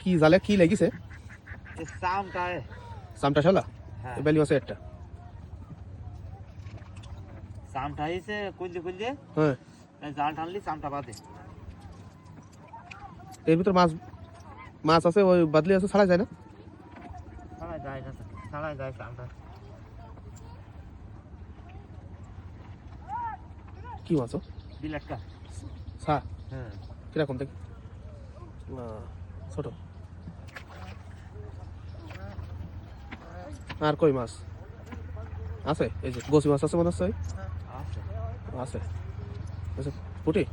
কি জালে কি লেগেছে? চামটা শালা বেলি মাছের একটা চামটা হয়েছে কুললে কুললে, হ্যাঁ জাল টানলি চামটা বাদে। এর ভিতর মাছ মাছ আছে, ওই বাদলি আছে, ছাড়া যায় না? ছাড়াই যায় না, ছাড়াই যায় চামটা। কি মাছ? বিলেটটা। হ্যাঁ কিরকম দেখি? ছোট। আর কই মাছ আছে? এই যে গোসি মাছ আছে মনে হচ্ছে। আছে আছে পুটি।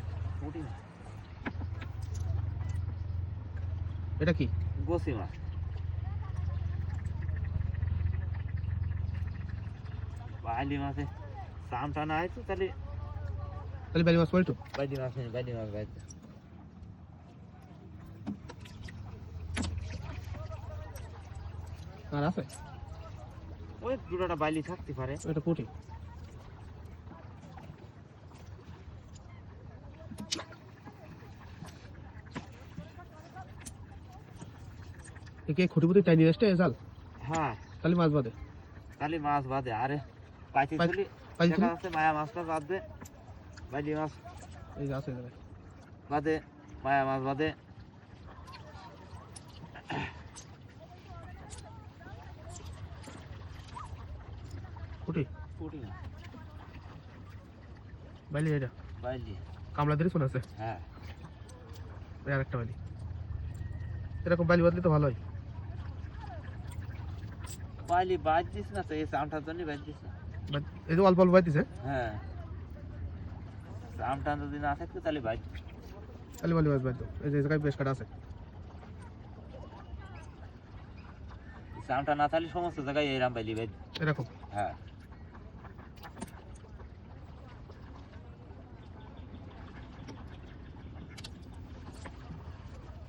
এটা কি? গোসি মাছ। বাইলি মাছে চামটা না হয়তো তাহলে তাহলে বেলি মাছ পড়ি তো। বাইলি মাছ নেই, বাইলি মাছ বাইতে। আর আছে ওই দুটোটা বাইলি থাকতে পারে। এটা পুটি। একে খুঁটিপুটি টাইনি রেস্টে জাল। হ্যাঁ তাহলে মাছ বাদে। তাহলে মাছ বাদে। আরে পাইতে চলি দেখা আছে মায়া মাছটা বাদবে, বাইলি মাছ এই যে আছে বাদে, মায়া মাছ বাদে। পুটি পুটি না, বাইলি। এটা বাইলি। কামলা ধরে শোনা আছে। হ্যাঁ আর একটা বাইলি। এরকম বাইলি বাদলে তো ভালো হয়। বাইলি বাদ দিস না তো, এই চামটার জন্য বাদ দিস না। এই যে অল্প অল্প বাইতেছে। হ্যাঁ চামটা যদি না থাকতো তাহলে বাদ। তাহলে বাইলি মাছ বাইতো। এই যে জায়গায় বেশ কাটা আছে। চামটা না থাকলে সমস্ত জায়গায় এইরাম বাইলি বাদ। এরকম। হ্যাঁ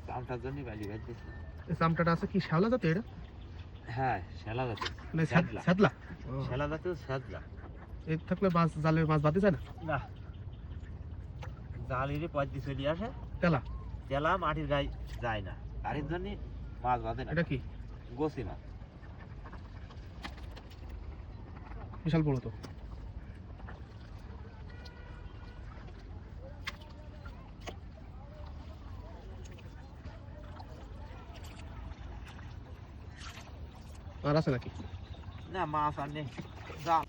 চামটার জন্য বাইলি বাদ দিস না। এই চামটাটা আছে কি শ্যাওলা জাতীয় এটা? হ্যাঁ শ্যালা জাতীয়। মানে স্যাদলা। শ্যালা জাতীয় শ্যাদলা। এর থাকলে মাছ জালে মাছ বাদে যায় না? না জালিরে পদ্মি চলে আসে, তেলা। তেলা মাটির গায়ে যায় না, তার জন্য মাছ বাঁধে না। এটা কি? গোসি মাছ। বিশাল বড় তো। আর আছে নাকি? না মাছ আর নেই, জাল।